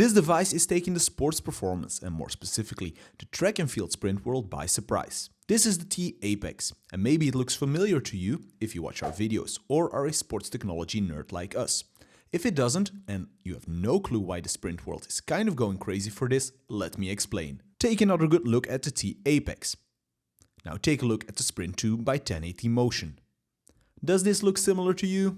This device is taking the sports performance and more specifically the track and field sprint world by surprise. This is the T-Apex, and maybe it looks familiar to you if you watch our videos or are a sports technology nerd like us. If it doesn't, and you have no clue why the sprint world is kind of going crazy for this, let me explain. Take another good look at the T-Apex. Now take a look at the Sprint 2 by 1080 Motion. Does this look similar to you?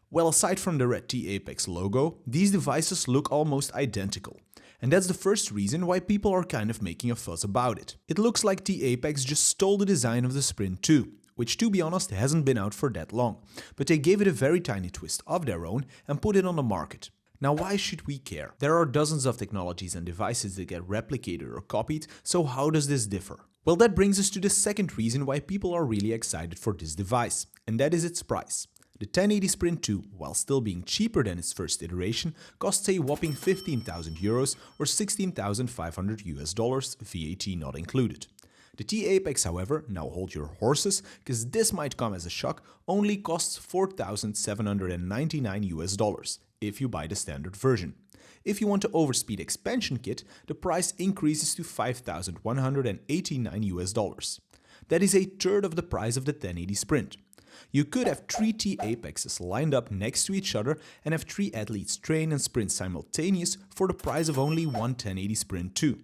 Well, aside from the red T-Apex logo, these devices look almost identical. And that's the first reason why people are kind of making a fuss about it. It looks like T-Apex just stole the design of the Sprint 2, which to be honest hasn't been out for that long, but they gave it a very tiny twist of their own and put it on the market. Now why should we care? There are dozens of technologies and devices that get replicated or copied, so how does this differ? Well, that brings us to the second reason why people are really excited for this device, and that is its price. The 1080 Sprint 2, while still being cheaper than its first iteration, costs a whopping €15,000 or $16,500 VAT not included. The T-Apex, however, now hold your horses, because this might come as a shock, only costs $4,799 if you buy the standard version. If you want the Overspeed expansion kit, the price increases to $5,189. That is a third of the price of the 1080 Sprint. You could have 3 T-Apexes lined up next to each other and have 3 athletes train and sprint simultaneous for the price of only one 1080 Sprint 2.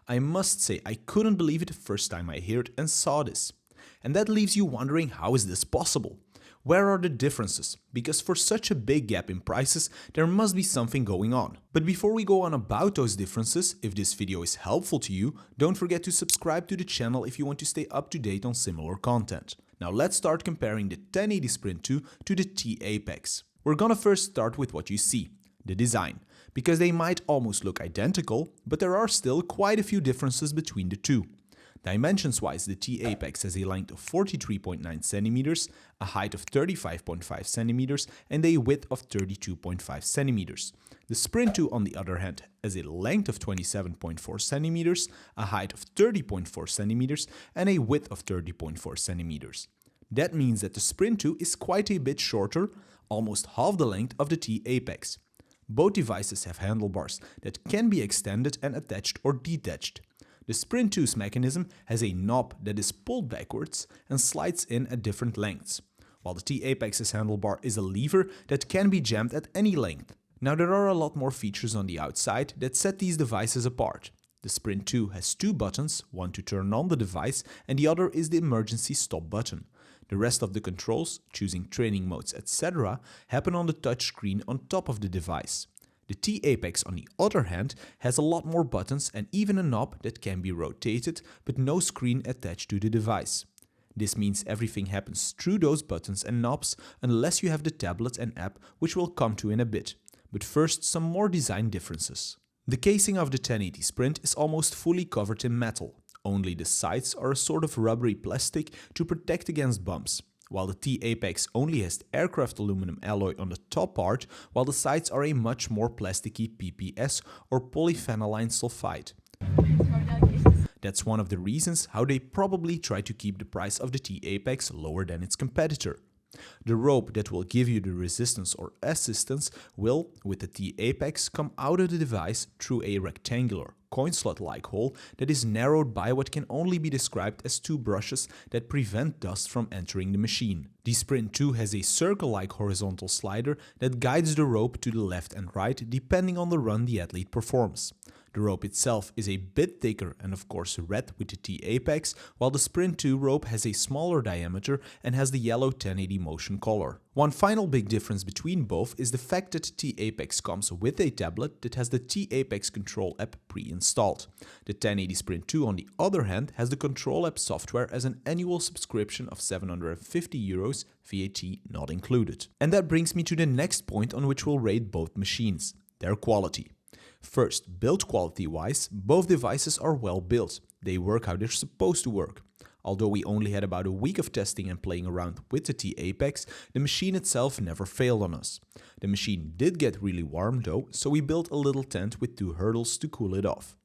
I must say I couldn't believe it the first time I heard and saw this. And that leaves you wondering, how is this possible? Where are the differences? Because for such a big gap in prices, there must be something going on. But before we go on about those differences, if this video is helpful to you, don't forget to subscribe to the channel if you want to stay up to date on similar content. Now let's start comparing the 1080 Sprint 2 to the T-Apex. We're gonna first start with what you see, the design, because they might almost look identical, but there are still quite a few differences between the two. Dimensions-wise, the T-Apex has a length of 43.9 cm, a height of 35.5 cm, and a width of 32.5 cm. The Sprint 2, on the other hand, has a length of 27.4 cm, a height of 30.4 cm, and a width of 30.4 cm. That means that the Sprint 2 is quite a bit shorter, almost half the length of the T-Apex. Both devices have handlebars that can be extended and attached or detached. The Sprint 2's mechanism has a knob that is pulled backwards and slides in at different lengths, while the T-Apex's handlebar is a lever that can be jammed at any length. Now there are a lot more features on the outside that set these devices apart. The Sprint 2 has 2 buttons, one to turn on the device and the other is the emergency stop button. The rest of the controls, choosing training modes, etc., happen on the touch screen on top of the device. The T-Apex, on the other hand, has a lot more buttons and even a knob that can be rotated, but no screen attached to the device. This means everything happens through those buttons and knobs unless you have the tablet and app, which we'll come to in a bit. But first, some more design differences. The casing of the 1080 Sprint is almost fully covered in metal. Only the sides are a sort of rubbery plastic to protect against bumps, while the T-Apex only has aircraft aluminum alloy on the top part, while the sides are a much more plasticky PPS or polyphenylene sulfide. That's one of the reasons how they probably try to keep the price of the T-Apex lower than its competitor. The rope that will give you the resistance or assistance will, with the T-Apex, come out of the device through a rectangular, coin slot-like hole that is narrowed by what can only be described as 2 brushes that prevent dust from entering the machine. The Sprint 2 has a circle-like horizontal slider that guides the rope to the left and right depending on the run the athlete performs. The rope itself is a bit thicker and of course red with the T-Apex, while the Sprint 2 rope has a smaller diameter and has the yellow 1080 Motion color. One final big difference between both is the fact that the T-Apex comes with a tablet that has the T-Apex Control app pre-installed. The 1080 Sprint 2, on the other hand, has the Control app software as an annual subscription of €750, VAT not included. And that brings me to the next point on which we'll rate both machines: their quality. First, build quality wise, both devices are well built. They work how they're supposed to work. Although we only had about a week of testing and playing around with the T-Apex, the machine itself never failed on us. The machine did get really warm though, so we built a little tent with 2 hurdles to cool it off.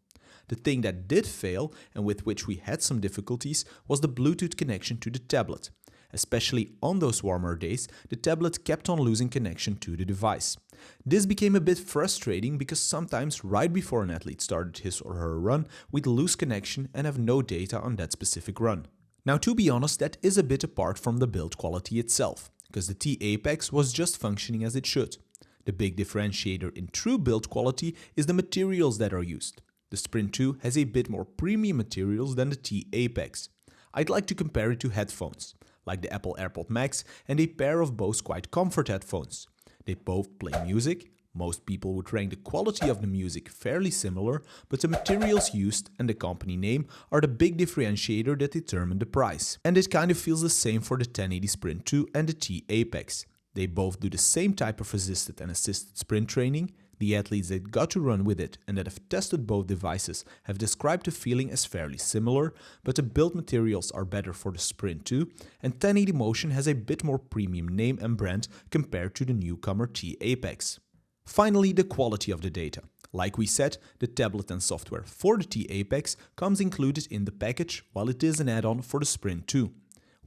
The thing that did fail, and with which we had some difficulties, was the Bluetooth connection to the tablet. Especially on those warmer days, the tablet kept on losing connection to the device. This became a bit frustrating because sometimes right before an athlete started his or her run, we'd lose connection and have no data on that specific run. Now, to be honest, that is a bit apart from the build quality itself, because the T-Apex was just functioning as it should. The big differentiator in true build quality is the materials that are used. The Sprint 2 has a bit more premium materials than the T-Apex. I'd like to compare it to headphones, like the Apple AirPod Max and a pair of Bose Quiet Comfort headphones. They both play music. Most people would rank the quality of the music fairly similar, but the materials used and the company name are the big differentiator that determine the price. And it kind of feels the same for the 1080 Sprint 2 and the T-Apex. They both do the same type of resisted and assisted sprint training. The athletes that got to run with it and that have tested both devices have described the feeling as fairly similar, but the build materials are better for the Sprint 2, and 1080 Motion has a bit more premium name and brand compared to the newcomer T-Apex. Finally, the quality of the data. Like we said, the tablet and software for the T-Apex comes included in the package, while it is an add-on for the Sprint 2.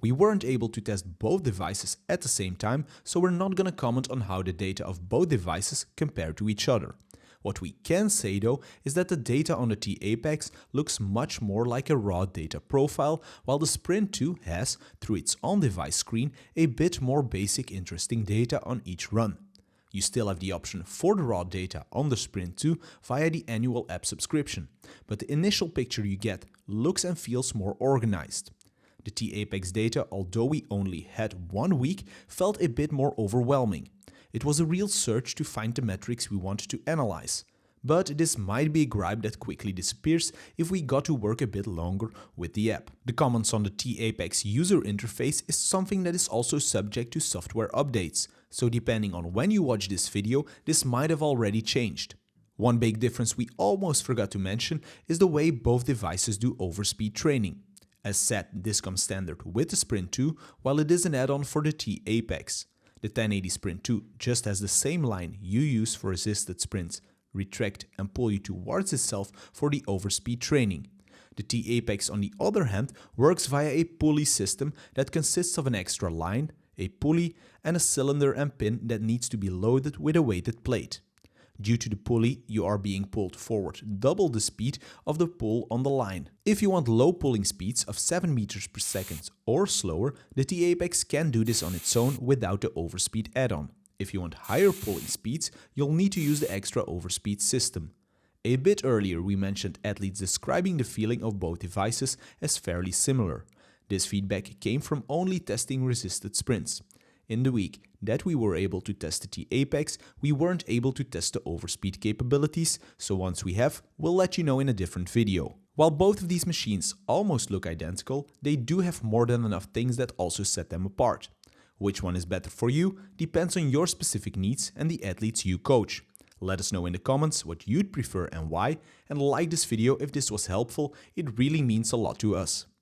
We weren't able to test both devices at the same time, so we're not gonna comment on how the data of both devices compare to each other. What we can say though is that the data on the T-Apex looks much more like a raw data profile, while the Sprint 2 has, through its on-device screen, a bit more basic interesting data on each run. You still have the option for the raw data on the Sprint 2 via the annual app subscription, but the initial picture you get looks and feels more organized. The T-Apex data, although we only had 1 week, felt a bit more overwhelming. It was a real search to find the metrics we wanted to analyze. But this might be a gripe that quickly disappears if we got to work a bit longer with the app. The comments on the T-Apex user interface is something that is also subject to software updates, so depending on when you watch this video, this might have already changed. One big difference we almost forgot to mention is the way both devices do overspeed training. As said, this comes standard with the Sprint 2, while it is an add-on for the T-Apex. The 1080 Sprint 2 just has the same line you use for assisted sprints, retract and pull you towards itself for the overspeed training. The T-Apex, on the other hand, works via a pulley system that consists of an extra line, a pulley, and a cylinder and pin that needs to be loaded with a weighted plate. Due to the pulley, you are being pulled forward double the speed of the pull on the line. If you want low pulling speeds of 7 meters per second or slower, the T-Apex can do this on its own without the overspeed add-on. If you want higher pulling speeds, you'll need to use the extra overspeed system. A bit earlier we mentioned athletes describing the feeling of both devices as fairly similar. This feedback came from only testing resisted sprints. In the week that we were able to test the T-Apex, we weren't able to test the overspeed capabilities, so once we have, we'll let you know in a different video. While both of these machines almost look identical, they do have more than enough things that also set them apart. Which one is better for you depends on your specific needs and the athletes you coach. Let us know in the comments what you'd prefer and why, and like this video if this was helpful, it really means a lot to us.